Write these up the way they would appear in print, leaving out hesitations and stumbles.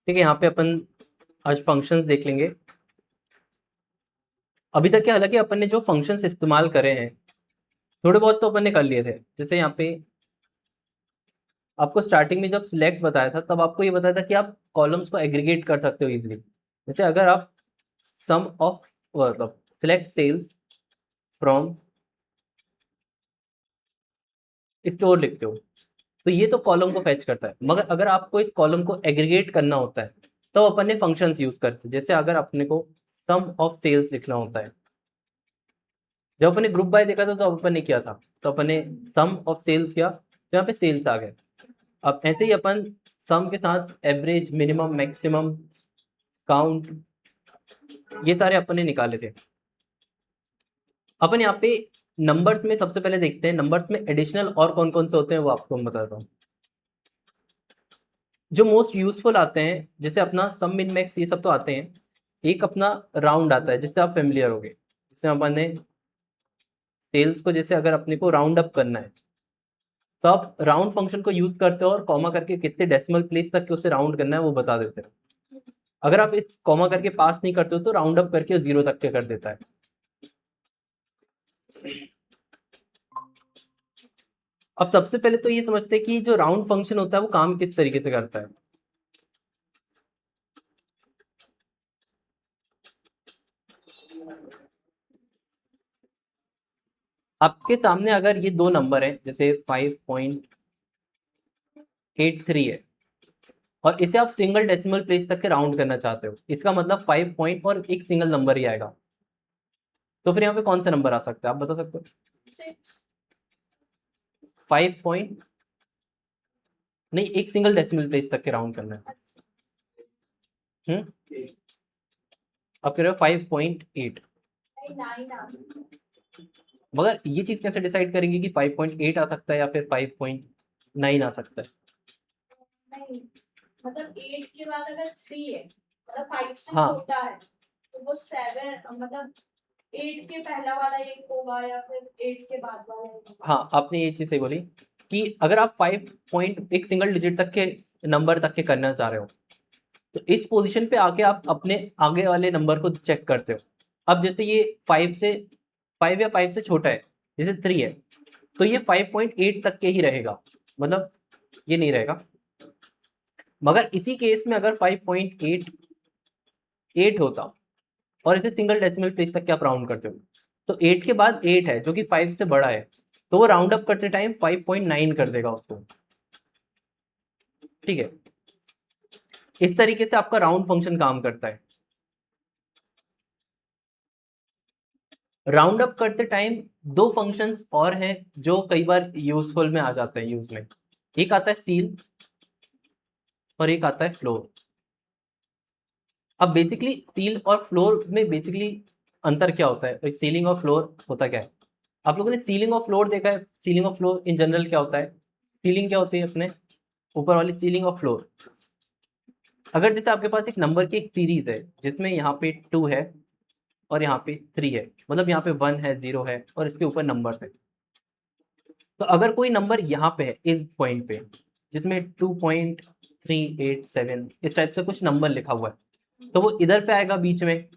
ठीक है, यहाँ पे अपन आज फंक्शंस देख लेंगे। अभी तक के हालांकि अपन ने जो फंक्शंस इस्तेमाल करे हैं थोड़े बहुत तो अपन ने कर लिए थे। जैसे यहाँ पे आपको स्टार्टिंग में जब सिलेक्ट बताया था तब आपको ये बताया था कि आप कॉलम्स को एग्रीगेट कर सकते हो इजीली। जैसे अगर आप सम ऑफ मतलब सिलेक्ट सेल्स फ्रॉम स्टोर लिखते हो तो ये तो कॉलम को फेच करता है, मगर अगर आपको इस कॉलम को एग्रीगेट करना होता है तो अपन ने फंक्शंस यूज करते हैं। जैसे अगर अपने को सम ऑफ सेल्स लिखना होता है, जब अपन ने ग्रुप बाय देखा था तो अपन ने किया था, तो अपन ने सम ऑफ सेल्स किया तो यहाँ पे सेल्स आ गए। अब ऐसे ही अपन सम के साथ एवरेज, मिनिमम, मैक्सिमम, काउंट, ये सारे अपन ने निकाले थे। अपन यहाँ पे नंबर्स में सबसे पहले देखते हैं नंबर्स में एडिशनल और कौन कौन से होते हैं वो आपको मैं बताता हूँ। जो मोस्ट यूजफुल आते हैं जैसे अपना सम, मिन, मैक्स, ये सब तो आते हैं। एक अपना राउंड आता है जिससे आप फेमिलियर होगे। जैसे अपन ने सेल्स को जैसे अगर अपने को राउंड अप करना है तो आप राउंड फंक्शन को यूज करते हो और कॉमा करके कितने डेसिमल प्लेस तक के उसे राउंड करना है वो बता देते हो। अगर आप इस कॉमा करके पास नहीं करते हो तो राउंड अप करके 0 तक के कर देता है। अब सबसे पहले तो ये समझते हैं कि जो राउंड फंक्शन होता है वो काम किस तरीके से करता है। आपके सामने अगर ये दो नंबर है जैसे 5.83 है और इसे आप सिंगल डेसिमल प्लेस तक के राउंड करना चाहते हो, इसका मतलब 5 पॉइंट और एक सिंगल नंबर ही आएगा। तो फिर यहाँ पे कौन सा नंबर आ सकता है आप बता सकते हो? 5 पॉइंट नहीं, एक सिंगल डेसिमल प्लेस तक के राउंड करना है। आप कह रहे हो 5.8, मगर ये चीज कैसे डिसाइड करेंगे कि 5.8 आ सकता है या फिर 5.9 आ सकता है? नहीं, मतलब 8 के बाद अगर 3 है, मतलब 5 से हाँ छोटा है तो वो 7, मतलब 8 के पहला वाला एक होगा या फिर 8 के बाद वाला एक होगा। हाँ, आपने ये चीज सही बोली कि अगर आप 5 पॉइंट एक सिंगल डिजिट तक के नंबर तक के करना चाह रहे हो तो इस पोजीशन पे आके आप अपने आगे वाले नंबर को चेक करते हो। अब जैसे ये 5 या 5 से छोटा है, जैसे 3 है, तो ये 5.8 तक के ही रहेगा, मतलब ये नहीं रहेगा। मगर इसी केस में अगर 5.88 होता और इसे सिंगल डेसिमल प्लेस तक के आप राउंड करते हो तो 8 के बाद 8 है जो कि 5 से बड़ा है, तो वो राउंड अप करते टाइम 5.9 कर देगा उसको। ठीक है, इस तरीके से आपका राउंड फंक्शन काम करता है। राउंड अप करते टाइम दो फंक्शंस और हैं जो कई बार यूजफुल में आ जाते हैं यूज में। एक आता है सील और एक आता है फ्लोर। अब बेसिकली सील और फ्लोर में बेसिकली अंतर क्या होता है, सीलिंग और फ्लोर होता क्या है? आप लोगों ने सीलिंग और फ्लोर देखा है? सीलिंग और फ्लोर इन जनरल क्या होता है? सीलिंग क्या होती है अपने ऊपर वाली सीलिंग और फ्लोर। अगर जैसे आपके पास एक नंबर की एक सीरीज है जिसमें यहाँ पे 2 है और यहाँ पे 3 है, मतलब यहाँ पे 1 है, 0 है और इसके ऊपर नंबर्स है। तो अगर कोई नंबर यहाँ पे है इस पॉइंट पे जिसमें 2.387 इस टाइप से कुछ नंबर लिखा हुआ है तो वो इधर पे आएगा बीच में।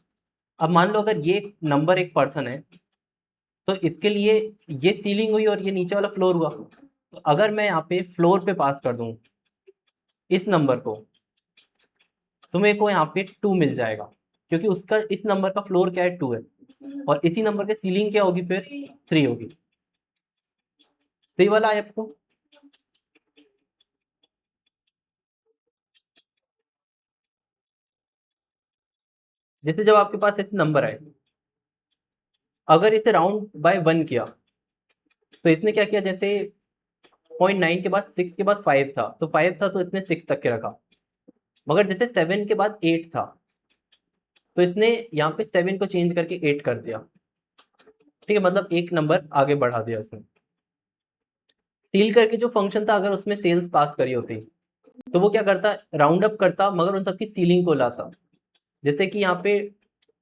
अब मान लो अगर ये नंबर एक पर्सन है तो इसके लिए ये सीलिंग हुई और ये नीचे वाला फ्लोर हुआ। तो अगर मैं यहाँ पे फ्लोर पे पास कर दूं इस नंबर को तो मेरे को यहाँ पे 2 मिल जाएगा, क्योंकि उसका इस नंबर का फ्लोर क्या है, 2 है, और इसी नंबर की सीलिंग क्या होगी फिर, 3 होगी। तो ये वाला है आपको। जैसे जब आपके पास ऐसे नंबर आए, अगर इसे राउंड बाय 1 किया तो इसने क्या किया, जैसे 0.9 के बाद 6 के बाद 5 था तो 5 था तो इसने 6 तक के रखा। मगर जैसे 7 के बाद 8 था तो इसने यहाँ पे 7 को चेंज करके 8 कर दिया। ठीक है, मतलब एक नंबर आगे बढ़ा दिया उसने। सील करके जो फंक्शन था अगर उसमें सेल्स पास करी होती तो वो क्या करता, राउंड अप करता मगर उन सबकी सीलिंग को लाता। जैसे कि यहाँ पे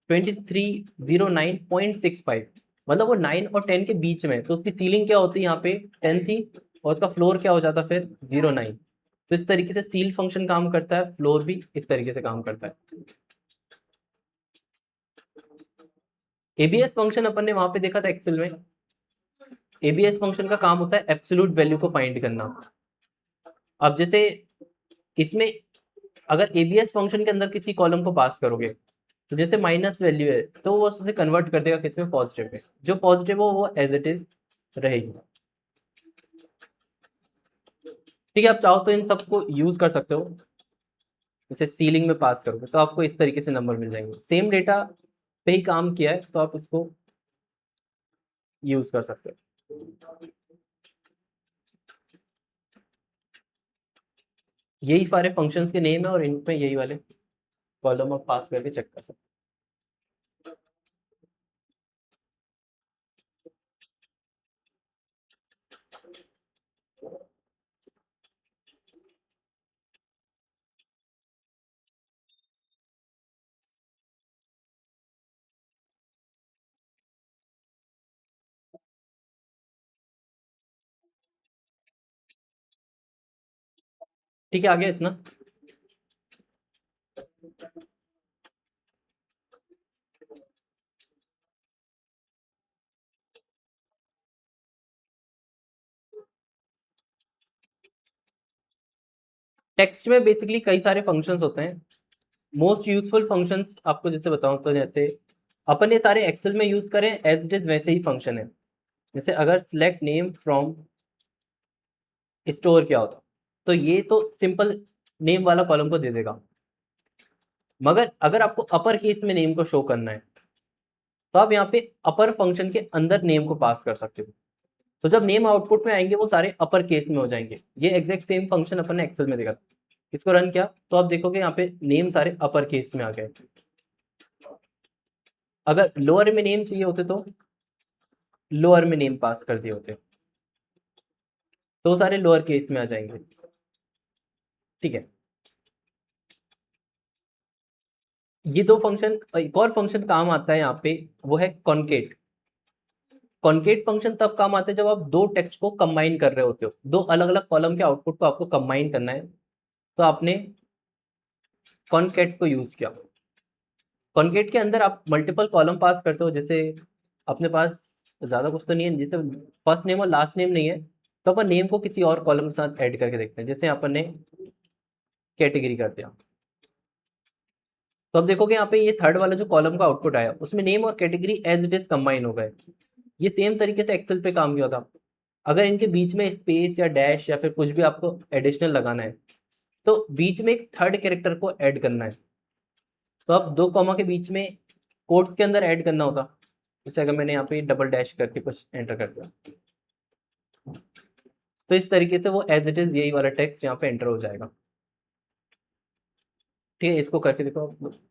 2309.65, मतलब वो 9 और 10 के बीच में, तो उसकी सीलिंग क्या होती है यहाँ पे 10 थी और उसका फ्लोर क्या हो जाता फिर 09। तो इस तरीके से सील फंक्शन काम करता है, फ्लोर भी इस तरीके से काम करता है। एबीएस फंक्शन अपन ने वहां पे देखा था एक्सेल में। एबीएस फंक्शन का काम होता है एब्सोल्यूट वैल्यू को फाइंड करना। अब जैसे इसमें अगर एबीएस फंक्शन के अंदर किसी कॉलम को पास करोगे, तो जैसे माइनस वैल्यू है तो वो उसे कन्वर्ट कर देगा किसी में, पॉजिटिव में। जो पॉजिटिव हो वो एज इट इज रहेगी। ठीक है, आप चाहो तो इन सबको यूज कर सकते हो। जैसे सीलिंग में पास करोगे तो आपको इस तरीके से नंबर मिल जाएंगे। सेम डेटा पे ही काम किया है तो आप इसको यूज कर सकते हो। यही सारे फंक्शंस के नेम है और इन पे यही वाले कॉलम आप पास करके चेक कर सकते हो। ठीक है, आगे इतना। टेक्स्ट में बेसिकली कई सारे फंक्शंस होते हैं। मोस्ट यूजफुल फंक्शंस आपको जैसे बताऊं तो जैसे अपन ये सारे एक्सेल में यूज करें एज इट इज वैसे ही फंक्शन है। जैसे अगर सिलेक्ट नेम फ्रॉम स्टोर क्या होता, तो ये तो सिंपल नेम वाला कॉलम को दे देगा। मगर अगर आपको अपर केस में नेम को शो करना है तो आप यहाँ पे अपर फंक्शन के अंदर नेम को पास कर सकते हो। तो जब नेम आउटपुट में आएंगे वो सारे अपर केस में हो जाएंगे। ये एग्जैक्ट सेम फंक्शन अपन ने एक्सेल में देखा था। इसको रन किया तो आप देखोगे यहाँ पे नेम सारे अपर केस में आ गए। अगर लोअर में नेम चाहिए होते तो लोअर में नेम पास कर दिए होते तो सारे लोअर केस में आ जाएंगे। ठीक है, ये दो फंक्शन। एक और फंक्शन काम आता है यहाँ पे, वो है कॉन्केट। कॉन्केट फंक्शन तब काम आता है जब आप दो टेक्स्ट को कंबाइन कर रहे होते हो, दो अलग अलग कॉलम के आउटपुट को आपको कंबाइन करना है, तो आपने कॉन्केट को यूज किया। कॉन्केट के अंदर आप मल्टीपल कॉलम पास करते हो। जैसे अपने पास ज्यादा कुछ तो नहीं है, जैसे फर्स्ट नेम और लास्ट नेम नहीं है, तो अपन नेम को किसी और कॉलम के साथ ऐड करके देखते हैं। जैसे अपन ने कैटेगरी कर दिया, तो अब देखोगे यहाँ पे ये थर्ड वाला जो कॉलम का आउटपुट आया उसमें नेम और category as it is combine हो गए। ये सेम तरीके से एक्सेल पे काम किया था। अगर इनके बीच में स्पेस या डैश या फिर कुछ भी आपको एडिशनल लगाना है तो बीच में एक थर्ड कैरेक्टर को ऐड करना है। तो अब दो कॉमा के बीच में कोट्स के अंदर ऐड करना होता। जैसे अगर मैंने यहाँ पे डबल डैश करके कुछ एंटर कर दिया तो इस तरीके से वो एज इट इज यही वाला टेक्स्ट यहाँ पे एंटर हो जाएगा। ठीक है, इसको करके देखो आप लोग।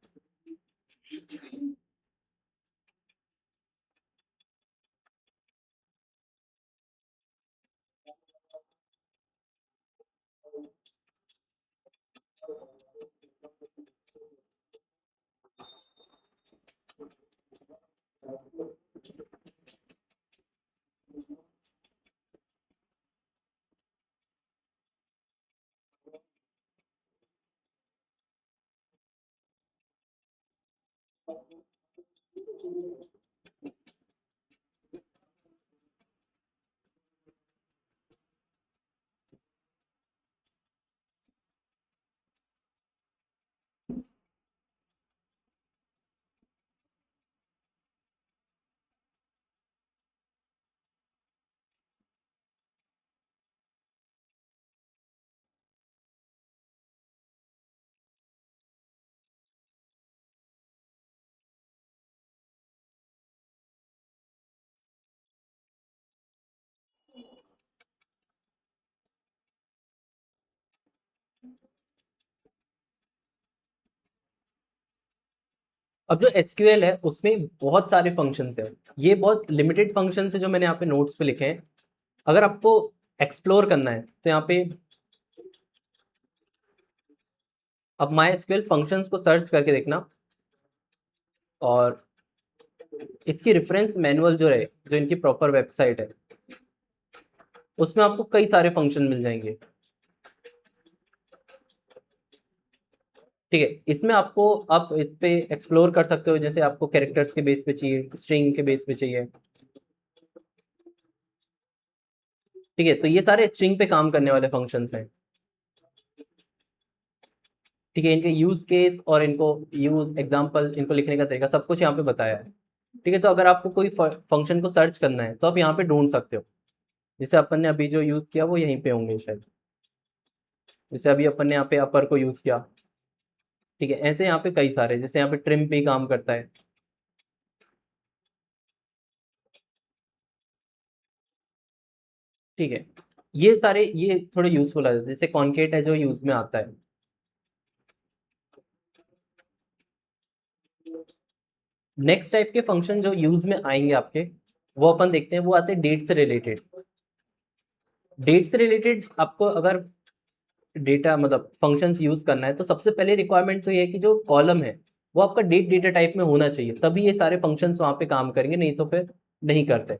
अब जो एसक्यूएल है उसमें बहुत सारे फंक्शंस हैं। ये बहुत लिमिटेड फंक्शंस है जो मैंने यहाँ पे नोट्स पे लिखे हैं। अगर आपको एक्सप्लोर करना है तो यहाँ पे अब माई एसक्यूएल फंक्शंस को सर्च करके देखना, और इसकी रेफरेंस मैनुअल जो है, जो इनकी प्रॉपर वेबसाइट है, उसमें आपको कई सारे फंक्शन मिल जाएंगे। ठीक है, इसमें आपको आप इस पे एक्सप्लोर कर सकते हो, जैसे आपको कैरेक्टर्स के बेस पे चाहिए, स्ट्रिंग के बेस पे चाहिए। ठीक है, तो ये सारे स्ट्रिंग पे काम करने वाले फंक्शंस हैं। ठीक है, इनके यूज केस और इनको यूज एग्जांपल, इनको लिखने का तरीका सब कुछ यहाँ पे बताया है। ठीक है, तो अगर आपको कोई फंक्शन को सर्च करना है तो आप यहाँ पे ढूंढ सकते हो। जैसे अपन ने अभी जो यूज किया वो यहीं पे होंगे शायद। जैसे अभी अपन ने यहाँ पे अपर को यूज किया। ठीक है, ऐसे यहाँ पे कई सारे, जैसे यहाँ पे ट्रिम पे ही काम करता है। ठीक है, ये सारे ये थोड़े यूजफुल आ जाते हैं, जैसे कॉन्केट है जो यूज में आता है। नेक्स्ट टाइप के फंक्शन जो यूज में आएंगे आपके, वो अपन देखते हैं, वो आते हैं डेट से रिलेटेड। डेट से रिलेटेड आपको अगर डेटा मतलब फंक्शंस यूज करना है तो सबसे पहले रिक्वायरमेंट तो ये है कि जो कॉलम है वो आपका डेट डेटा टाइप में होना चाहिए, तभी ये सारे फंक्शंस वहां पे काम करेंगे, नहीं तो फिर नहीं करते।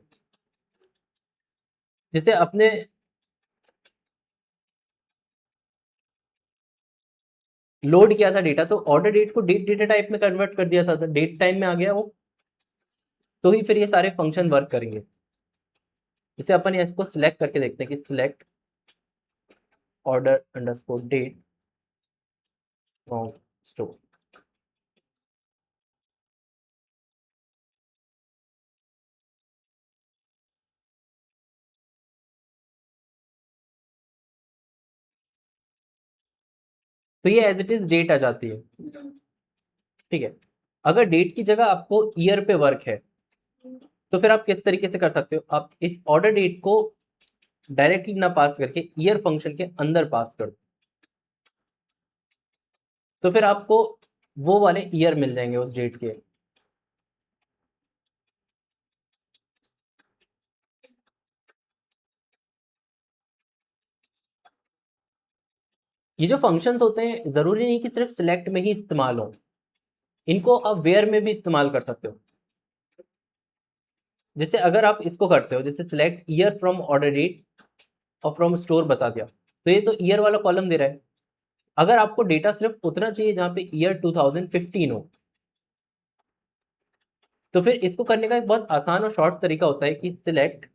जैसे अपने लोड किया था डेटा, तो ऑर्डर डेट को डेट डेटा टाइप में कन्वर्ट कर दिया था, तो डेट टाइम में आ गया वो, तो ही फिर ये सारे फंक्शन वर्क करेंगे। जैसे अपन इसको सिलेक्ट करके देखते हैं कि select order underscore date from store. तो ये एज इट इज डेट आ जाती है। ठीक है, अगर डेट की जगह आपको ईयर पे वर्क है तो फिर आप किस तरीके से कर सकते हो, आप इस ऑर्डर डेट को डायरेक्टली ना पास करके ईयर फंक्शन के अंदर पास कर दो, तो फिर आपको वो वाले ईयर मिल जाएंगे उस डेट के। ये जो फंक्शंस होते हैं जरूरी नहीं कि सिर्फ सिलेक्ट में ही इस्तेमाल हो, इनको आप वेयर में भी इस्तेमाल कर सकते हो। जैसे अगर आप इसको करते हो, जैसे select year from order date और फ्रॉम स्टोर बता दिया, तो ये तो ईयर वाला कॉलम दे रहा है। अगर आपको डेटा सिर्फ उतना चाहिए जहां पे ईयर 2015 हो, तो फिर इसको करने का एक बहुत आसान और शॉर्ट तरीका होता है कि select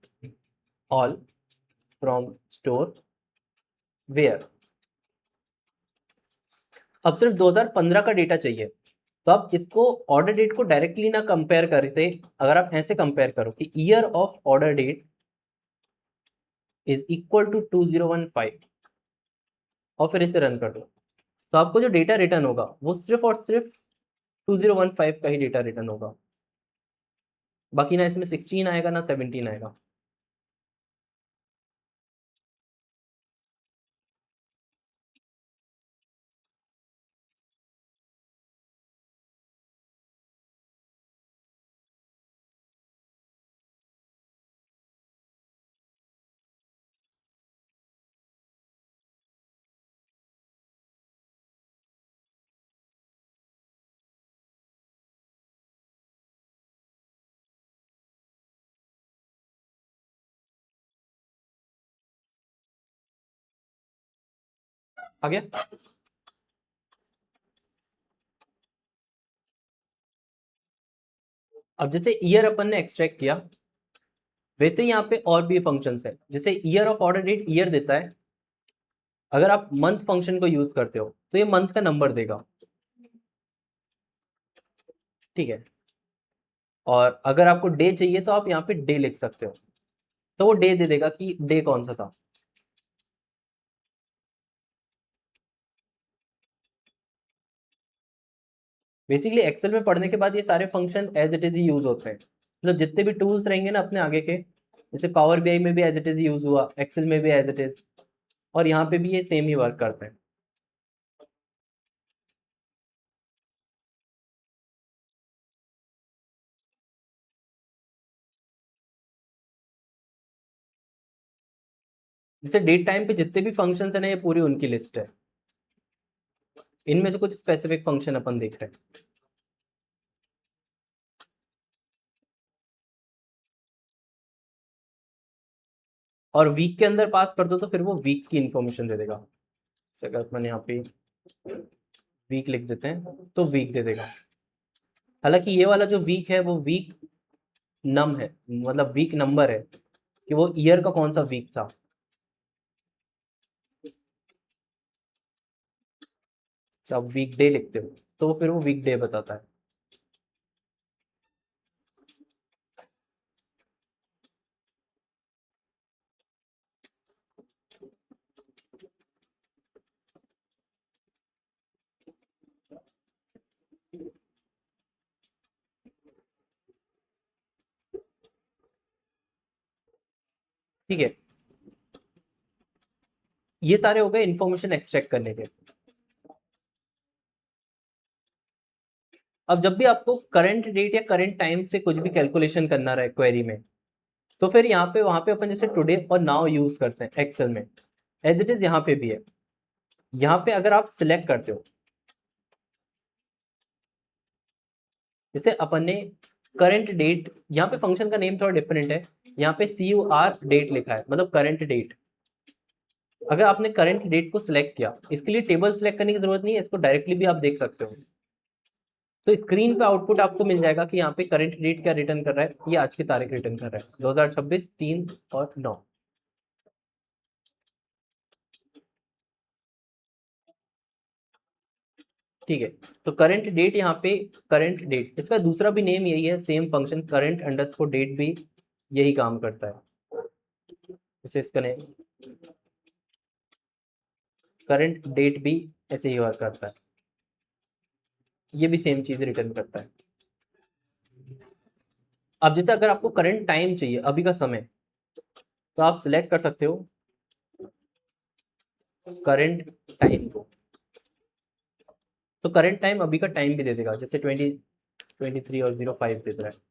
all from store where. अब सिर्फ 2015 का डेटा चाहिए, तो आप इसको ऑर्डर डेट को डायरेक्टली ना कंपेयर करते, अगर आप ऐसे कंपेयर करो कि year of order date is equal to 2015 और फिर इसे रन कर दो, तो आपको जो डेटा रिटर्न होगा वो सिर्फ और सिर्फ 2015 का ही डेटा रिटर्न होगा। बाकी ना इसमें 16 आएगा ना 17 आएगा। आ गया। अब जैसे ईयर अपन ने एक्सट्रैक्ट किया, वैसे ही यहाँ पे और भी फंक्शंस है। जैसे year of order date year देता है, अगर आप मंथ फंक्शन को यूज करते हो तो ये मंथ का नंबर देगा। ठीक है, और अगर आपको डे चाहिए तो आप यहाँ पे डे लिख सकते हो, तो वो डे दे देगा कि डे कौन सा था। बेसिकली एक्सेल में पढ़ने के बाद ये सारे फंक्शन एज इट इज ही यूज होते हैं, मतलब जितने भी टूल्स रहेंगे ना अपने आगे के, जैसे पावर बीआई में भी एज इट इज यूज हुआ, एक्सेल में भी एज इट इज, और यहाँ पे भी ये सेम ही वर्क करते हैं। जैसे डेट टाइम पे जितने भी फंक्शंस है ना, ये पूरी उनकी लिस्ट है। इनमें से कुछ स्पेसिफिक फंक्शन अपन देख रहे हैं। और वीक के अंदर पास कर दो तो फिर वो वीक की इंफॉर्मेशन दे देगा। जैसे अगर अपन यहाँ पे वीक लिख देते हैं तो वीक दे देगा। हालांकि ये वाला जो वीक है वो वीक नम है, मतलब वीक नंबर है कि वो ईयर का कौन सा वीक था। आप वीक डे लिखते हो तो फिर वो वीक डे बताता है। ठीक है, ये सारे हो गए इंफॉर्मेशन एक्सट्रैक्ट करने के। अब जब भी आपको करंट डेट या करंट टाइम से कुछ भी कैलकुलेशन करना रहे क्वेरी में, तो फिर यहाँ पे वहां पे अपन जैसे टुडे और नाउ यूज करते हैं एक्सेल में, एज इट इज यहाँ पे भी है। यहाँ पे अगर आप सिलेक्ट करते हो, जैसे अपन ने करंट डेट, यहाँ पे फंक्शन का नेम थोड़ा डिफरेंट है, यहाँ पे CUR डेट लिखा है, मतलब करंट डेट। अगर आपने करंट डेट को सिलेक्ट किया, इसके लिए टेबल सिलेक्ट करने की जरूरत नहीं है, इसको डायरेक्टली भी आप देख सकते हो। तो स्क्रीन पे आउटपुट आपको मिल जाएगा कि यहाँ पे करंट डेट क्या रिटर्न कर रहा है, ये आज की तारीख रिटर्न कर रहा है 2026 3 और 9। ठीक है, तो करंट डेट यहाँ पे, करंट डेट इसका दूसरा भी नेम यही है, same function current underscore date भी यही काम करता है। जैसे इसका नेम करंट डेट भी ऐसे ही वर्क करता है, ये भी सेम चीज रिटर्न करता है। अब जैसे अगर आपको करंट टाइम चाहिए, अभी का समय, तो आप सिलेक्ट कर सकते हो करंट टाइम को, तो करंट टाइम अभी का टाइम भी दे देगा, जैसे 2023 और 05 दे रहा है।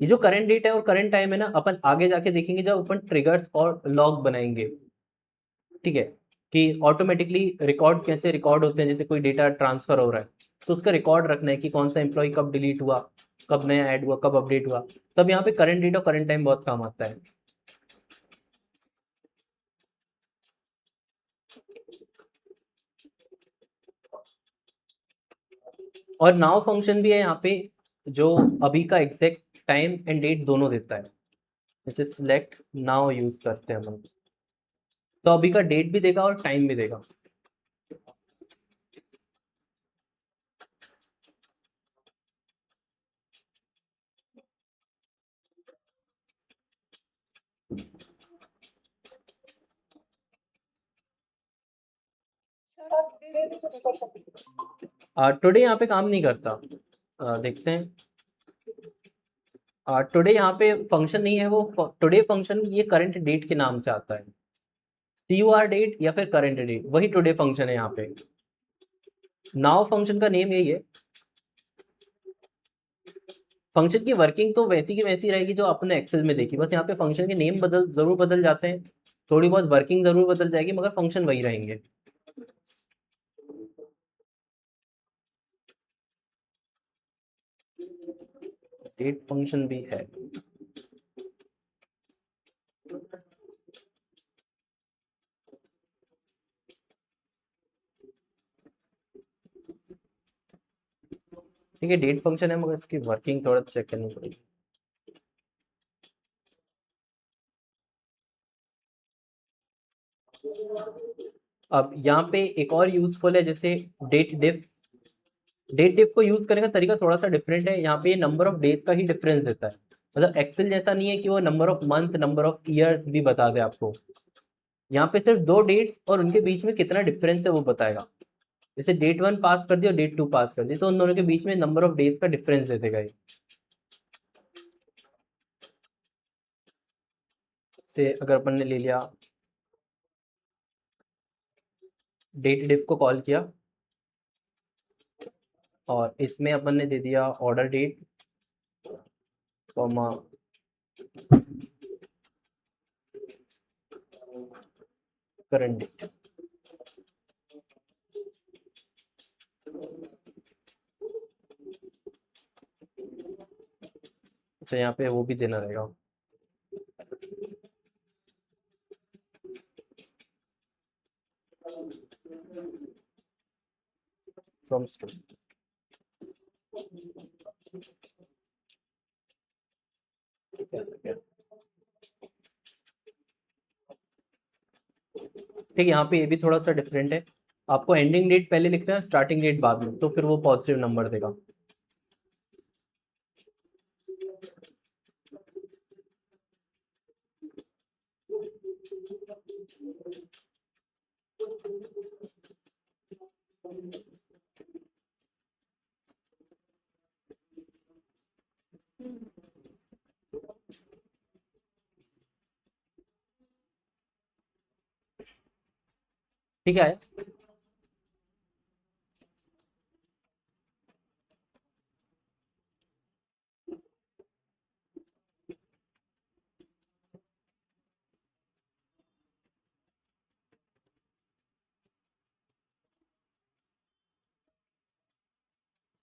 ये जो करंट डेट है और करंट टाइम है ना, अपन आगे जाके देखेंगे जब अपन ट्रिगर्स और लॉग बनाएंगे। ठीक है, कि ऑटोमेटिकली रिकॉर्ड्स कैसे रिकॉर्ड होते हैं, जैसे कोई डेटा ट्रांसफर हो रहा है तो उसका रिकॉर्ड रखना है कि कौन सा एम्प्लॉय कब डिलीट हुआ, कब नया ऐड हुआ, कब अपडेट हुआ, तब यहाँ पे करंट डेट और करंट टाइम बहुत काम आता है। और नाउ फंक्शन भी है यहाँ पे, जो अभी का एग्जैक्ट टाइम एंड डेट दोनों देता है। जैसे सिलेक्ट नाउ यूज करते हैं हम, तो अभी का डेट भी देगा और टाइम भी देगा। टुडे यहाँ पे काम नहीं करता। देखते हैं, टुडे यहाँ पे फंक्शन नहीं है, वो टुडे फंक्शन ये करंट डेट के नाम से आता है। CUR डेट या फिर करंट डेट, वही टुडे फंक्शन है यहाँ पे। नाउ फंक्शन का नेम यही है। फंक्शन की वर्किंग तो वैसी की वैसी रहेगी जो आपने एक्सेल में देखी, बस यहाँ पे फंक्शन के नेम जरूर बदल जाते हैं, थोड़ी बहुत वर्किंग जरूर बदल जाएगी, मगर फंक्शन वही रहेंगे। डेट फंक्शन भी है। ठीक है, डेट फंक्शन है, मगर इसकी वर्किंग थोड़ा चेक करनी पड़ेगी। अब यहाँ पे एक और यूजफुल है, जैसे डेट डिफ। डेट डिफ को यूज करने का तरीका थोड़ा सा डिफरेंट है, यहाँ पे ये नंबर ऑफ डेज का ही डिफरेंस देता है। मतलब एक्सेल जैसा नहीं है कि वो number of month number of years भी बता दे आपको। यहाँ पे सिर्फ दो डेट्स और उनके बीच में कितना डिफरेंस है वो बताएगा। जैसे डेट 1 पास कर दी और डेट 2 पास कर दी, तो उन दोनों के बीच में नंबर ऑफ डेज का डिफरेंस दे देगा ये। से अगर अपन ने ले लिया, डेट डिफ को कॉल किया और इसमें अपन ने दे दिया order date comma current date. अच्छा, यहाँ पे वो भी देना रहेगा। From store. ठीक है, यहाँ पे ये भी थोड़ा सा डिफरेंट है, आपको एंडिंग डेट पहले लिखना है, स्टार्टिंग डेट बाद में, तो फिर वो पॉजिटिव नंबर देगा। ठीक है,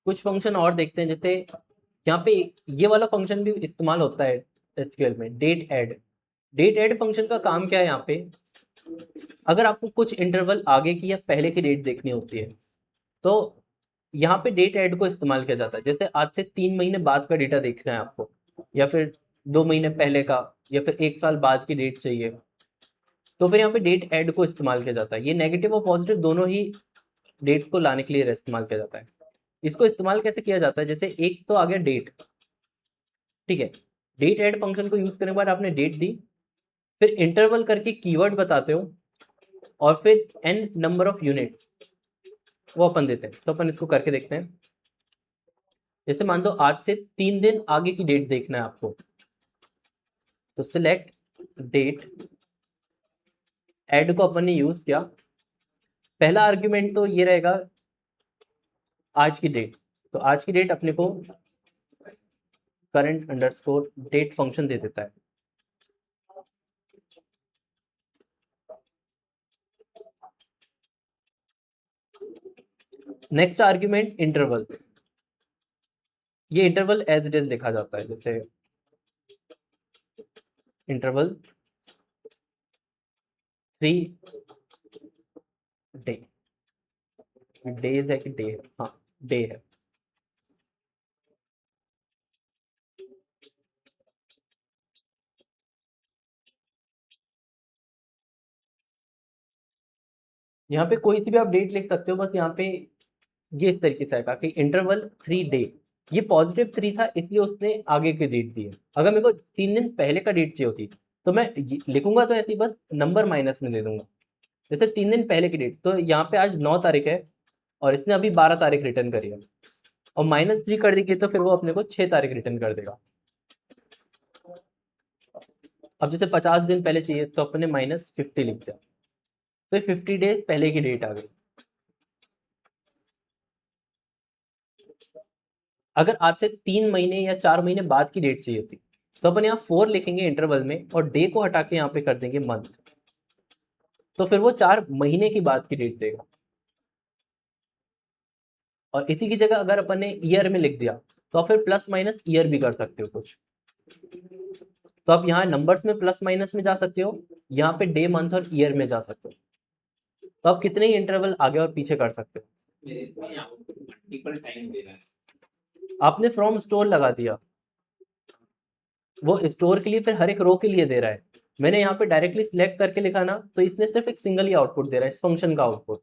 कुछ फंक्शन और देखते हैं, जैसे यहाँ पे ये वाला फंक्शन भी इस्तेमाल होता है एसक्यूएल में, date add. Date add function का काम क्या है यहाँ पे, अगर आपको कुछ इंटरवल आगे की या पहले की डेट देखनी होती है तो यहाँ पे डेट ऐड को इस्तेमाल किया जाता है। जैसे आज से 3 महीने बाद का डेटा देखना है आपको, या फिर 2 महीने पहले का, या फिर 1 साल बाद की डेट चाहिए, तो फिर यहाँ पे डेट ऐड को इस्तेमाल किया जाता है। ये नेगेटिव और पॉजिटिव दोनों ही डेट्स को लाने के लिए इस्तेमाल किया जाता है। इसको इस्तेमाल कैसे किया जाता है, जैसे एक तो आ गया डेट, ठीक है, डेट ऐड फंक्शन को यूज करने के बाद आपने डेट दी, फिर इंटरवल करके कीवर्ड बताते हो, और फिर n नंबर ऑफ यूनिट्स वो अपन देते हैं। तो अपन इसको करके देखते हैं। जैसे मान लो आज से 3 दिन आगे की डेट देखना है आपको, तो सिलेक्ट डेट, ऐड को अपन ने यूज किया, पहला आर्ग्यूमेंट तो ये रहेगा आज की डेट, तो आज की डेट अपने को करंट अंडरस्कोर डेट फंक्शन दे देता है। नेक्स्ट आर्ग्यूमेंट इंटरवल, ये इंटरवल एज इट इज लिखा जाता है, जैसे इंटरवल 3 डे, डेज है कि डे है, हाँ डे है। यहाँ पे कोई सी भी आप डेट लिख सकते हो, बस यहाँ पे ये इस तरीके से आएगा कि इंटरवल 3 डे, ये पॉजिटिव 3 था इसलिए उसने आगे की डेट दी है। अगर मेरे को 3 दिन पहले का डेट चाहिए होती तो मैं लिखूंगा तो ऐसे ही बस नंबर माइनस में दे दूंगा। जैसे 3 दिन पहले की डेट, तो यहाँ पे आज 9 तारीख है और इसने अभी 12 तारीख रिटर्न करी है, और -3 कर देगी तो फिर वो अपने को 6 तारीख रिटर्न कर देगा। अब जैसे 50 दिन पहले चाहिए तो अपने -50 लिख दिया, तो 50 डेज पहले की डेट आ गई। अगर आज से 3 महीने या 4 महीने बाद की डेट चाहिए थी तो अपन यहाँ 4 लिखेंगे इंटरवल में, और डे को हटा के यहाँ पे कर देंगे मंथ, तो फिर वो 4 महीने की बाद की डेट देगा। और इसी की जगह अगर अपन ने ईयर में लिख दिया तो फिर प्लस माइनस ईयर भी कर सकते हो कुछ। तो आप यहाँ नंबर्स में प्लस माइनस में जा सकते हो, यहाँ पे डे मंथ और ईयर में जा सकते हो, तो आप कितने ही इंटरवल आगे और पीछे कर सकते हो। मल्टीपल टाइम दे रहा है। आपने फ्रॉम स्टोर लगा दिया, वो स्टोर के लिए फिर हर एक रो के लिए दे रहा है। मैंने यहाँ पे डायरेक्टली सिलेक्ट करके लिखा ना, तो इसने सिर्फ एक सिंगल ही आउटपुट दे रहा है, इस फंक्शन का आउटपुट।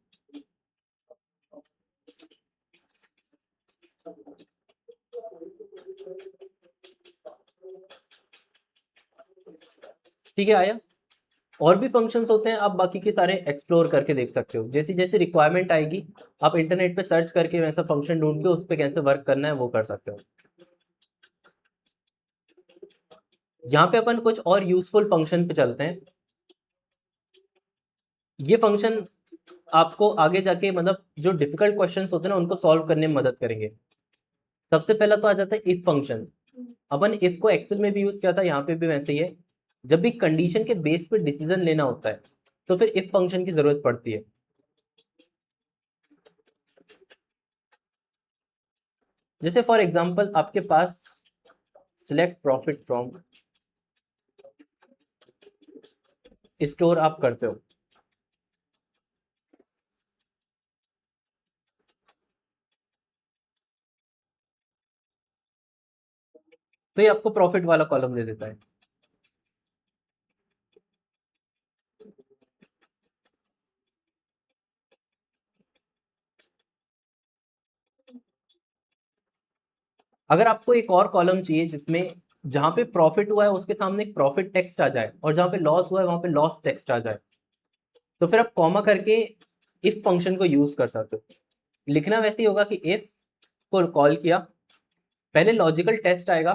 ठीक है, आया। और भी फंक्शंस होते हैं, आप बाकी के सारे एक्सप्लोर करके देख सकते हो। जैसी जैसी रिक्वायरमेंट आएगी आप इंटरनेट पे सर्च करके वैसा फंक्शन ढूंढ के उस पर कैसे वर्क करना है वो कर सकते हो। यहाँ पे अपन कुछ और यूजफुल फंक्शन पे चलते हैं। ये फंक्शन आपको आगे जाके मतलब जो डिफिकल्ट क्वेश्चंस होते हैं ना उनको सॉल्व करने में मदद करेंगे। सबसे पहला तो आ जाता है इफ फंक्शन। अपन इफ को एक्सेल में भी यूज किया था, यहाँ पे भी वैसे ही है। जब भी कंडीशन के बेस पे डिसीजन लेना होता है तो फिर इफ फंक्शन की जरूरत पड़ती है। जैसे फॉर एग्जांपल आपके पास सिलेक्ट प्रॉफिट फ्रॉम स्टोर आप करते हो, तो ये आपको प्रॉफिट वाला कॉलम दे देता है। अगर आपको एक और कॉलम चाहिए जिसमें जहां पे प्रॉफिट हुआ है उसके सामने एक प्रॉफिट टेक्स्ट आ जाए और जहां पे लॉस हुआ है वहां पे लॉस टेक्स्ट आ जाए, तो फिर आप कॉमा करके इफ फंक्शन को यूज कर सकते हो। लिखना वैसे ही होगा कि इफ को कॉल किया, पहले लॉजिकल टेस्ट आएगा,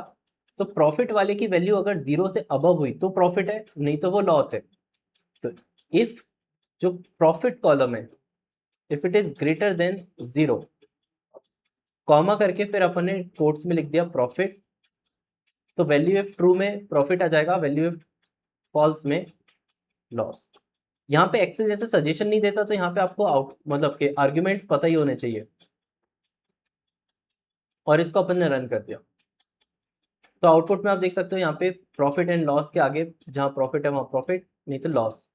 तो प्रॉफिट वाले की वैल्यू अगर 0 से अबव हुई तो प्रॉफिट है, नहीं तो वो लॉस है। तो इफ जो प्रॉफिट कॉलम है, if it is greater than 0, comma करके फिर अपन ने कोट्स में लिख दिया प्रॉफिट, तो वैल्यू इफ ट्रू में प्रॉफिट आ जाएगा, वैल्यू इफ फॉल्स में लॉस। यहाँ पे एक्सेल जैसे सजेशन नहीं देता, तो यहाँ पे आपको आउट मतलब के आर्ग्यूमेंट्स पता ही होने चाहिए। और इसको अपन ने रन कर दिया, तो आउटपुट में आप देख सकते हो यहाँ पे प्रॉफिट एंड लॉस के आगे जहाँ प्रॉफिट है वहाँ प्रॉफिट, नहीं तो लॉस।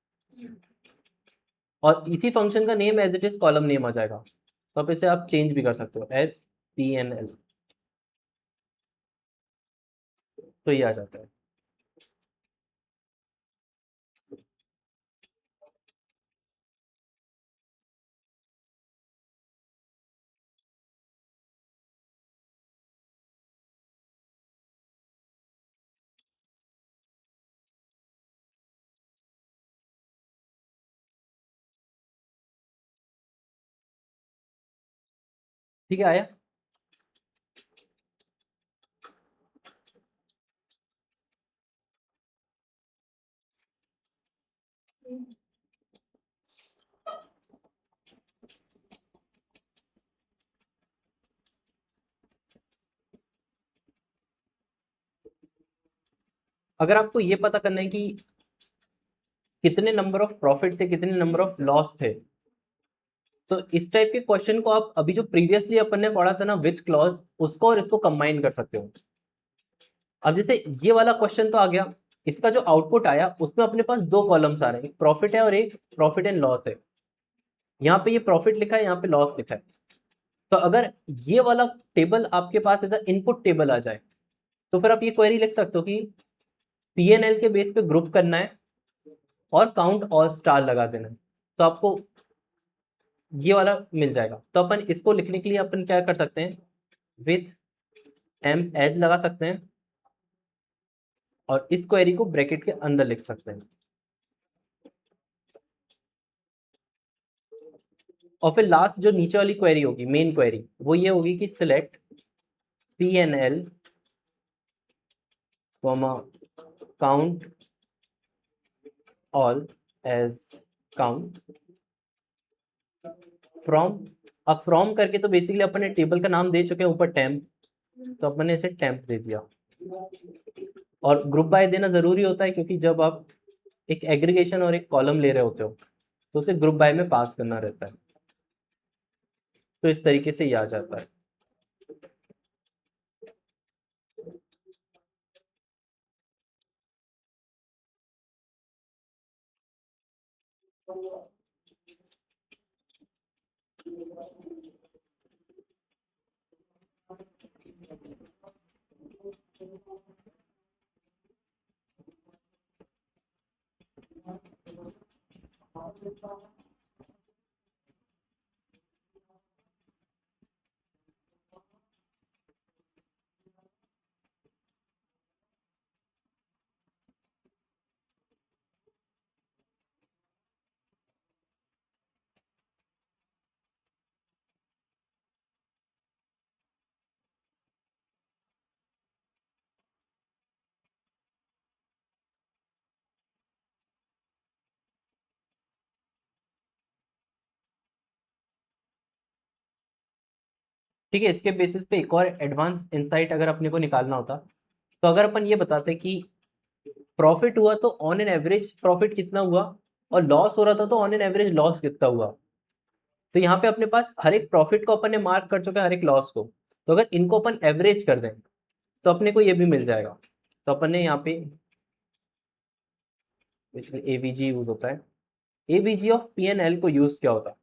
और इसी फंक्शन का name as it is column name आ जाएगा, तो आप इसे आप चेंज भी कर सकते हो एस पी एन एल, तो ये आ जाता है। ठीक है, आया। अगर आपको ये पता करना है कि कितने नंबर ऑफ प्रॉफिट थे, कितने नंबर ऑफ लॉस थे, तो इस टाइप के क्वेश्चन को आप अभी जो प्रीवियसली अपन ने पढ़ा था ना विथ क्लॉज, उसको और इसको कंबाइन कर सकते हो। अब जैसे ये वाला क्वेश्चन तो आ गया, इसका जो आउटपुट आया उसमें अपने पास दो कॉलम्स आ रहे हैं, एक प्रॉफिट है और एक प्रॉफिट एंड लॉस है। यहाँ पे ये प्रॉफिट लिखा है, यहाँ पे लॉस लिखा है। तो अगर ये वाला टेबल आपके पास ऐसा इनपुट टेबल आ जाए, तो फिर आप ये क्वेरी लिख सकते हो कि पीएनएल के बेस पे ग्रुप करना है और काउंट ऑल स्टार लगा देना है, तो आपको ये वाला मिल जाएगा। तो अपन इसको लिखने के लिए अपन क्या कर सकते हैं, विथ एम एज लगा सकते हैं और इस क्वेरी को ब्रैकेट के अंदर लिख सकते हैं। और फिर लास्ट जो नीचे वाली क्वेरी होगी, मेन क्वेरी, वो ये होगी कि select P N L count all as count from. अब फ्रॉम करके तो बेसिकली अपन ने टेबल का नाम दे चुके हैं ऊपर टेम्प, तो अपन ने इसे टेम्प दे दिया। और ग्रुप बाय देना जरूरी होता है क्योंकि जब आप एक एग्रीगेशन और एक कॉलम ले रहे होते हो तो उसे ग्रुप बाय में पास करना रहता है। तो इस तरीके से ये आ जाता है। ठीक है, इसके बेसिस पे एक और एडवांस इंसाइट अगर अपने को निकालना होता, तो अगर अपन ये बताते कि प्रॉफिट हुआ तो ऑन एन एवरेज प्रॉफिट कितना हुआ और लॉस हो रहा था तो ऑन एन एवरेज लॉस कितना हुआ, तो यहाँ पे अपने पास हर एक प्रॉफिट को अपन ने मार्क कर चुका है, हर एक लॉस को। तो अगर इनको अपन एवरेज कर दें तो अपने को ये भी मिल जाएगा। तो अपन ने यहाँ पे बेसिकली एवीजी यूज होता है, AVG of P N L को यूज क्या होता है।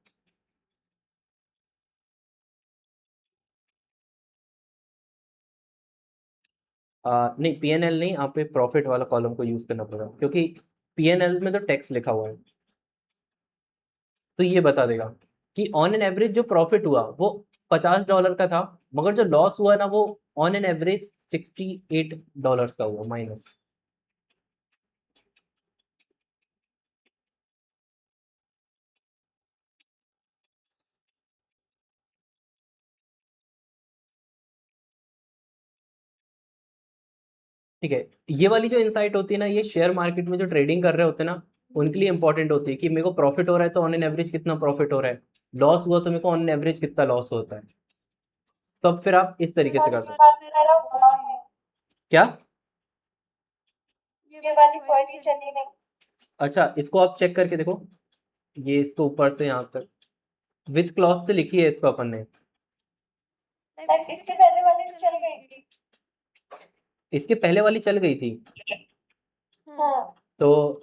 नहीं, पीएनएल नहीं, यहाँ पे प्रॉफिट वाला कॉलम को यूज करना पड़ेगा, क्योंकि पीएनएल में तो टैक्स लिखा हुआ है। तो ये बता देगा कि ऑन एन एवरेज जो प्रॉफिट हुआ वो $50 का था, मगर जो लॉस हुआ ना वो ऑन एन एवरेज $68 का हुआ माइनस। ठीक है, ये वाली जो इंसाइट होती है ना, ये शेयर मार्केट में जो ट्रेडिंग कर रहे होते हैं ना, उनके लिए इंपॉर्टेंट होती है कि मेरे को प्रॉफिट हो रहा है तो ऑन एन एवरेज कितना प्रॉफिट हो रहा है, लॉस हुआ तो मेरे को ऑन एन एवरेज कितना लॉस होता है। तो अब फिर आप इस तरीके से कर सकते हैं। क्या? ये वाली क्वेरी चली नहीं। अच्छा, इसको आप चेक करके देखो, ये इसको ऊपर से यहाँ तक विथ क्लॉज से लिखी है इसको अपन ने। इसके पहले वाली तो चल गई थी। इसके पहले वाली चल गई थी, हाँ। तो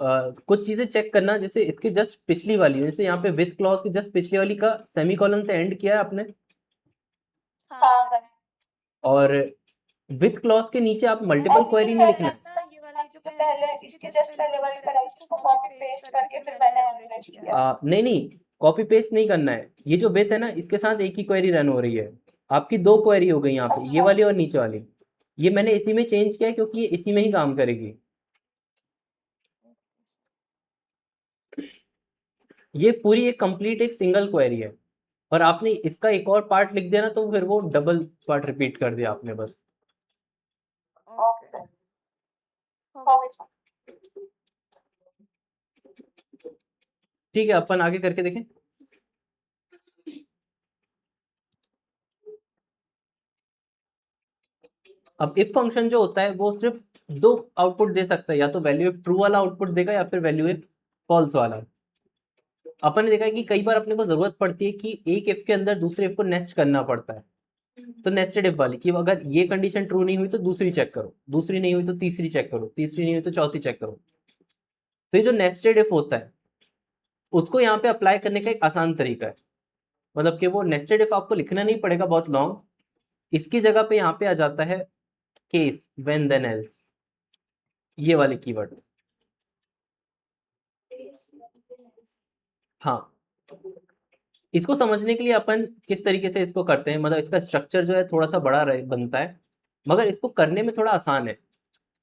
कुछ चीजें चेक करना, जैसे इसके जस्ट पिछली वाली, जैसे यहाँ पे विथ क्लॉज की जस्ट पिछली वाली का सेमीकोलन से एंड किया है आपने, हाँ। और विथ क्लॉज के नीचे आप मल्टीपल क्वेरी नहीं लिखना है। ये वाली जो पहले इसके जस्ट पहले वाली कराई थी उसको कॉपी पेस्ट करके फिर मैंने एवरेज किया। नहीं, कॉपी पेस्ट नहीं करना है। ये जो विथ है ना, इसके साथ एक ही क्वेरी रन हो रही है, आपकी दो क्वेरी हो गई यहाँ पे, ये वाली और नीचे वाली। ये मैंने इसी में चेंज किया है क्योंकि ये इसी में ही काम करेगी। ये पूरी एक कंप्लीट एक सिंगल क्वेरी है, और आपने इसका एक और पार्ट लिख दिया ना, तो फिर वो डबल पार्ट रिपीट कर दिया आपने बस। ठीक है, अपन आगे करके देखें। अब इफ फंक्शन जो होता है वो सिर्फ दो आउटपुट दे सकता है, या तो वैल्यू इफ ट्रू वाला आउटपुट देगा या फिर वैल्यू इफ फॉल्स वाला। अपन ने देखा है कि कई बार अपने को जरूरत पड़ती है कि एक इफ के अंदर दूसरे इफ को नेस्ट करना पड़ता है, तो नेस्टेड इफ वाली कि अगर ये कंडीशन ट्रू नहीं हुई तो दूसरी चेक करो, दूसरी नहीं हुई तो तीसरी चेक करो, तीसरी नहीं हुई तो चौथी चेक करो। तो ये जो नेस्टेड इफ होता है उसको यहाँ पे अप्लाई करने का एक आसान तरीका है, मतलब कि वो नेस्टेड इफ आपको लिखना नहीं पड़ेगा बहुत लॉन्ग, इसकी जगह पे यहाँ पे आ जाता है केस व्हेन देन एल्स, ये वाले कीवर्ड। हाँ, इसको समझने के लिए अपन किस तरीके से इसको करते हैं, मतलब इसका स्ट्रक्चर जो है थोड़ा सा बड़ा बनता है, मगर इसको करने में थोड़ा आसान है।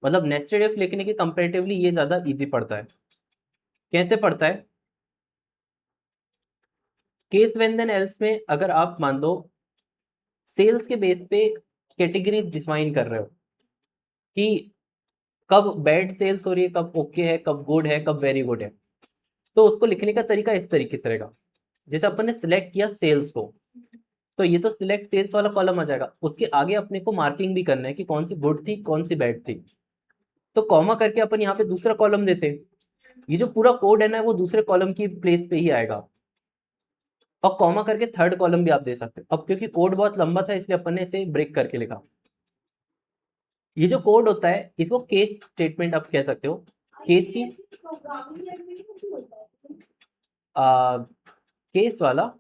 मतलब नेस्टेड इफ लिखने के कंपैरेटिवली ये ज्यादा इजी पड़ता है। कैसे पड़ता है? केस व्हेन देन एल्स में अगर आप मान लो सेल्स के बेस पे कैटेगरीज डिफाइन कर रहे हो कि कब बैड सेल्स हो रही है, कब ओके है, कब गुड है, कब वेरी गुड है, तो उसको लिखने का तरीका इस तरीके से रहेगा। जैसे अपन ने सिलेक्ट किया सेल्स को, तो ये तो सिलेक्ट सेल्स वाला कॉलम आ जाएगा, उसके आगे अपने को मार्किंग भी करना है कि कौन सी गुड थी कौन सी बैड थी, तो कॉमा करके अपन यहाँ पे दूसरा कॉलम देते। ये जो पूरा कोड है ना वो दूसरे कॉलम की प्लेस पे ही आएगा, और कॉमा करके थर्ड कॉलम भी आप दे सकते हो। अब क्योंकि कोड बहुत लंबा था इसलिए अपन ने इसे ब्रेक करके लिखा। ये जो कोड होता है इसको केस स्टेटमेंट आप कह सकते हो। केस की केस वाला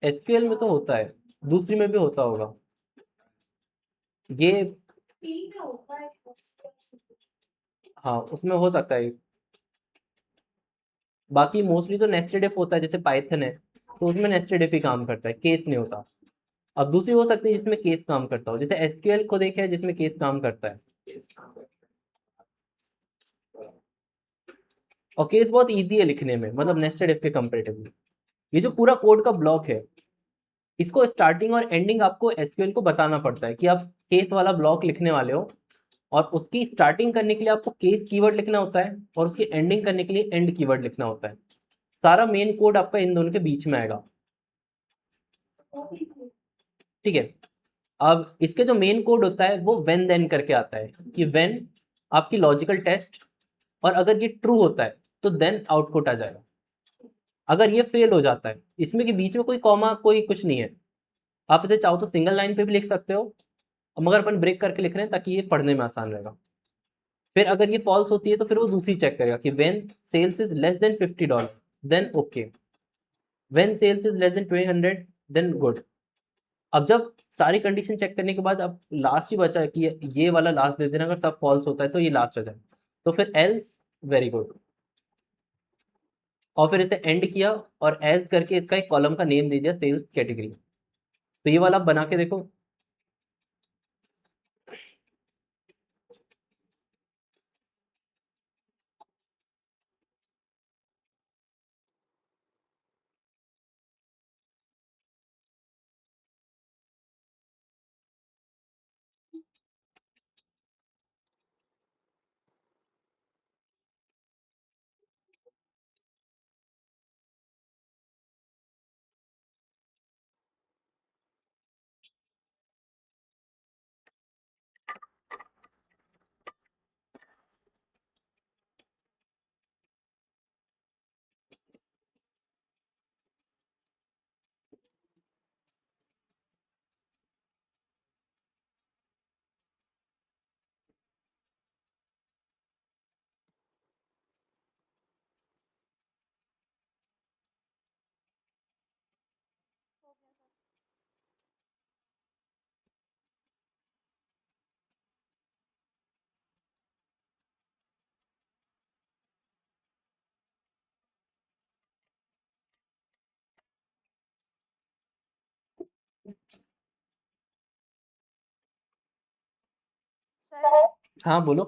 एसक्यूएल में तो होता है, दूसरी में भी होता होगा ये। हाँ, उसमें हो सकता है। बाकी मोस्टली तो नेस्टेड इफ होता है, जैसे पाइथन है तो उसमें नेस्टेड इफ ही काम करता है, केस नहीं होता। अब दूसरी हो सकती है जिसमें केस काम करता हो, जैसे एसक्यूएल को देखे जिसमें केस काम करता है, और केस बहुत इजी है लिखने में, मतलब नेस्टेड इफ के कंपैरेटिवली। ये जो पूरा कोड का ब्लॉक है इसको स्टार्टिंग और एंडिंग आपको एसक्यूएल को बताना पड़ता है कि आप केस वाला ब्लॉक लिखने वाले हो, और उसकी स्टार्टिंग करने के लिए आपको केस कीवर्ड लिखना होता है और उसकी एंडिंग करने के लिए एंड कीवर्ड लिखना होता है। सारा मेन कोड आपका इन दोनों के बीच में आएगा। ठीक है, अब इसके जो मेन कोड होता है वो व्हेन देन करके आता है कि व्हेन आपकी लॉजिकल टेस्ट, और अगर ये ट्रू होता है तो देन आउटपुट आ जाएगा। अगर ये फेल हो जाता है, इसमें के बीच में कोई कॉमा कोई कुछ नहीं है, आप इसे चाहो तो सिंगल लाइन पे भी लिख सकते हो, मगर अपन ब्रेक करके लिख रहे हैं ताकि ये पढ़ने में आसान रहेगा। फिर अगर ये फॉल्स होती है तो फिर वो दूसरी चेक करेगा कि when sales is less than $50 then okay, when sales is less than 200 then good. अब जब सारी कंडीशन चेक करने के बाद अब लास्ट ही बचा है कि ये वाला लास्ट दे देना, अगर सब फॉल्स होता है तो ये लास्ट आ जाए, तो फिर एल्स, वेरी गुड, और फिर इसे एंड किया और एज करके इसका एक कॉलम का नेम दे दिया सेल्स कैटेगरी। तो ये वाला आप बना के देखो। सर हाँ बोलो।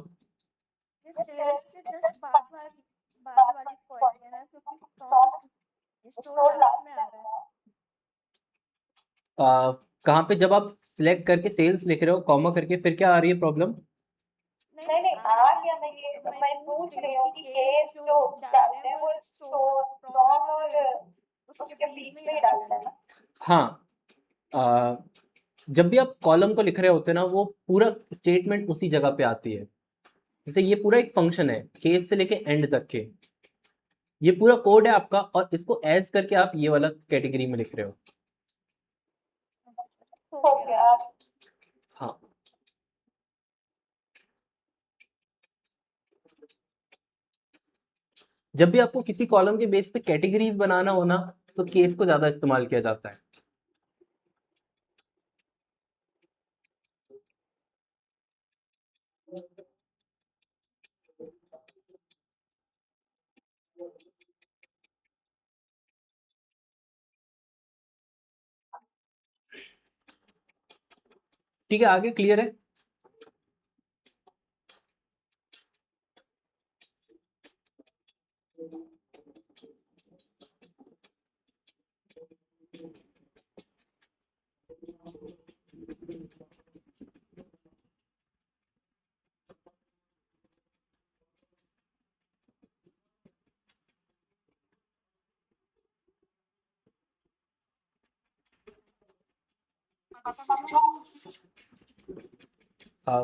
ये सेल्स के जस्ट बाद वाली पॉइंट है ना, क्योंकि फ्रॉम स्टोर लास्ट में आ रहा है। कहाँ पे जब आप सिलेक्ट करके सेल्स लिख रहे हो कॉमा करके, फिर क्या आ रही है प्रॉब्लम? नहीं नहीं आ गया, मैं पूछ रही हूँ कि केस जो डालते हैं वो स्टोर फ्रॉम और उसके बीच में ही डालते हैं ना। हाँ, जब भी आप कॉलम को लिख रहे होते हैं ना, वो पूरा स्टेटमेंट उसी जगह पे आती है। जैसे ये पूरा एक फंक्शन है केस से लेके एंड तक के, ये पूरा कोड है आपका, और इसको एज करके आप ये वाला कैटेगरी में लिख रहे हो। हो गया। हाँ, जब भी आपको किसी कॉलम के बेस पे कैटेगरीज बनाना हो ना, तो केस को ज्यादा इस्तेमाल किया जाता है। ठीक है, आगे क्लियर है?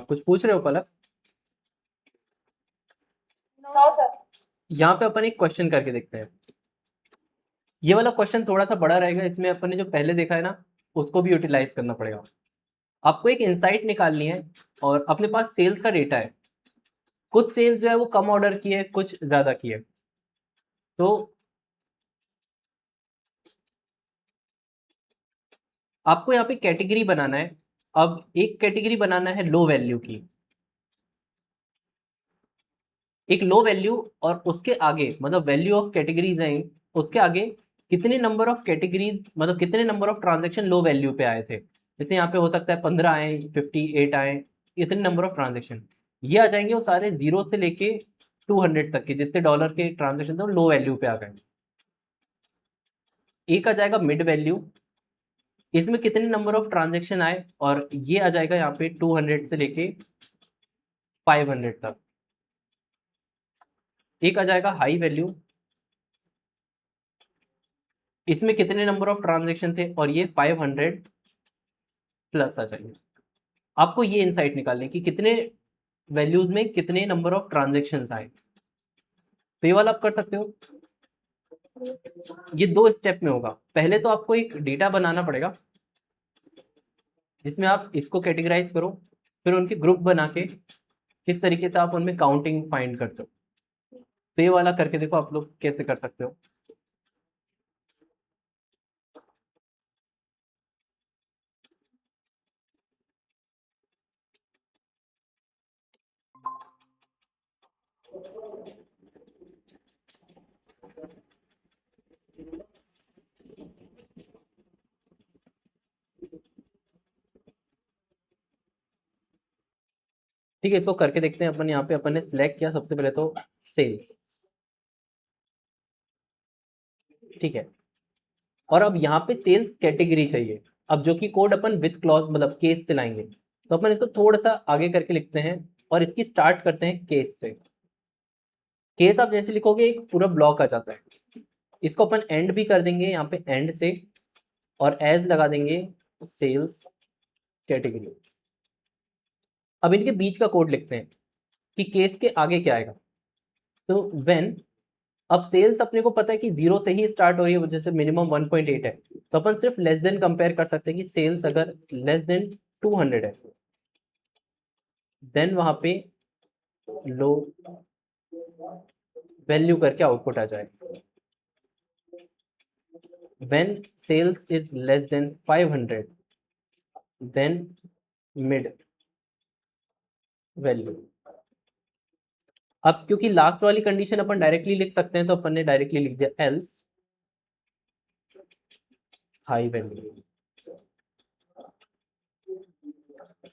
कुछ पूछ रहे हो पलक? No sir. यहाँ पे अपन एक क्वेश्चन करके देखते हैं। ये वाला क्वेश्चन थोड़ा सा बड़ा रहेगा, इसमें अपन ने जो पहले देखा है ना उसको भी यूटिलाइज करना पड़ेगा। आपको एक इनसाइट निकालनी है, और अपने पास सेल्स का डेटा है। कुछ सेल्स जो है वो कम ऑर्डर की है, कुछ ज्यादा की है। तो आपको यहाँ पे कैटेगरी बनाना है। अब एक कैटेगरी बनाना है लो वैल्यू की, एक लो वैल्यू, और उसके आगे मतलब वैल्यू ऑफ कैटेगरीज है, उसके आगे कितने नंबर ऑफ कैटेगरीज, मतलब कितने number of transaction low value पे आए थे। जैसे यहाँ पे हो सकता है 15 आए, 58 आए, इतने नंबर ऑफ ट्रांजेक्शन ये आ जाएंगे। वो सारे जीरो से लेके 200 तक के जितने डॉलर के ट्रांजेक्शन थे वो लो वैल्यू पे आ गए। एक आ जाएगा मिड वैल्यू, इसमें कितने नंबर ऑफ ट्रांजेक्शन आए, और ये आ जाएगा यहाँ पे 200 से लेके 500 तक। एक आ जाएगा हाई वैल्यू, इसमें कितने नंबर ऑफ ट्रांजेक्शन थे, और ये 500 प्लस आ जाएंगे। आपको ये इनसाइट निकालने की कितने वैल्यूज में कितने नंबर ऑफ ट्रांजेक्शन आए। तो ये वाला आप कर सकते हो। ये दो स्टेप में होगा। पहले तो आपको एक डेटा बनाना पड़ेगा जिसमें आप इसको कैटेगराइज करो, फिर उनके ग्रुप बना के किस तरीके से आप उनमें काउंटिंग फाइंड करते हो। तो ये वाला करके देखो आप लोग कैसे कर सकते हो। ठीक है, इसको करके देखते हैं अपन। यहाँ पे अपन ने सिलेक्ट किया सबसे पहले तो सेल्स, ठीक है, और अब यहाँ पे सेल्स कैटेगरी चाहिए। अब जो कि कोड अपन विथ क्लॉज मतलब केस से लाएंगे, तो अपन इसको थोड़ा सा आगे करके लिखते हैं और इसकी स्टार्ट करते हैं केस से। केस आप जैसे लिखोगे एक पूरा ब्लॉक आ जाता है। इसको अपन एंड भी कर देंगे यहाँ पे एंड से, और एज लगा देंगे सेल्स कैटेगरी। अब इनके बीच का कोड लिखते हैं कि केस के आगे क्या आएगा। तो व्हेन, अब सेल्स अपने को पता है कि 0 से ही स्टार्ट हो रही है, जैसे मिनिमम 1.8 है, तो अपन सिर्फ लेस देन कंपेयर कर सकते हैं कि सेल्स अगर लेस देन 200 है देन वहां पे लो वैल्यू करके आउटपुट आ जाएगा। When sales is less than 500 then mid value. अब क्योंकि लास्ट वाली कंडीशन अपन डायरेक्टली लिख सकते हैं, तो अपन ने डायरेक्टली लिख दिया एल्स हाई वैल्यू।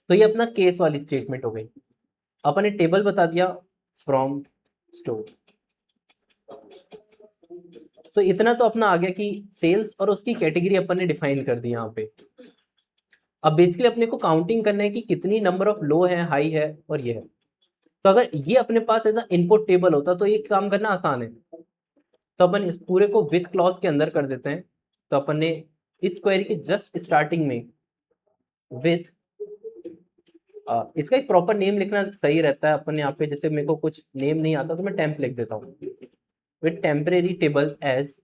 तो ये अपना केस वाली स्टेटमेंट हो गई। अपन ने टेबल बता दिया फ्रॉम स्टोर। तो इतना तो अपना आ गया कि सेल्स और उसकी कैटेगरी अपन ने डिफाइन कर दी यहाँ पे। अब बेसिकली अपने को काउंटिंग करना है कि कितनी नंबर ऑफ लो है, हाई है और ये है। तो अगर ये अपने पास एज इनपुट टेबल होता तो ये काम करना आसान है। तो अपन इस पूरे को विथ क्लॉज के अंदर कर देते हैं। तो अपन ने इस क्वेरी के जस्ट स्टार्टिंग में विथ, इसका एक प्रॉपर नेम लिखना सही रहता है। अपन यहाँ पे जैसे मेरे को कुछ नेम नहीं आता तो मैं टेम्प लिख देता हूँ, with temporary table as,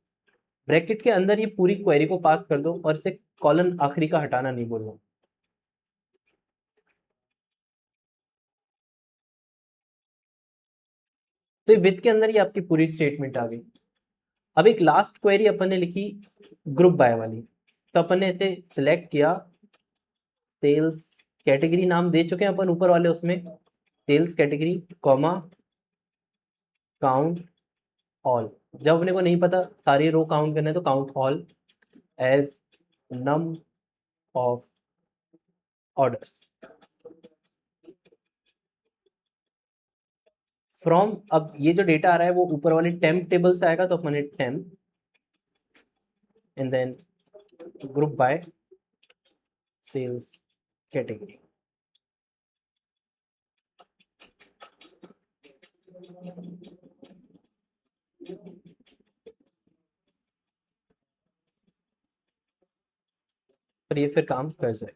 bracket के अंदर ये पूरी क्वेरी को पास कर दो और इसे कॉलन आखिरी का हटाना नहीं बोलना। तो विथ के अंदर ये आपकी पूरी स्टेटमेंट आ गई। अब एक लास्ट क्वेरी अपन ने लिखी ग्रुप बाय वाली। तो अपन ने इसे सिलेक्ट किया, सेल्स कैटेगरी नाम दे चुके हैं अपन ऊपर वाले उसमें, sales category comma count all. जब अपने को नहीं पता सारी रो काउंट करना है तो count all as num of orders from. अब ये जो डेटा आ रहा है वो ऊपर वाले टेम्प टेबल से आएगा, तो अपने temp and then group by sales category. और ये फिर काम कर जाए।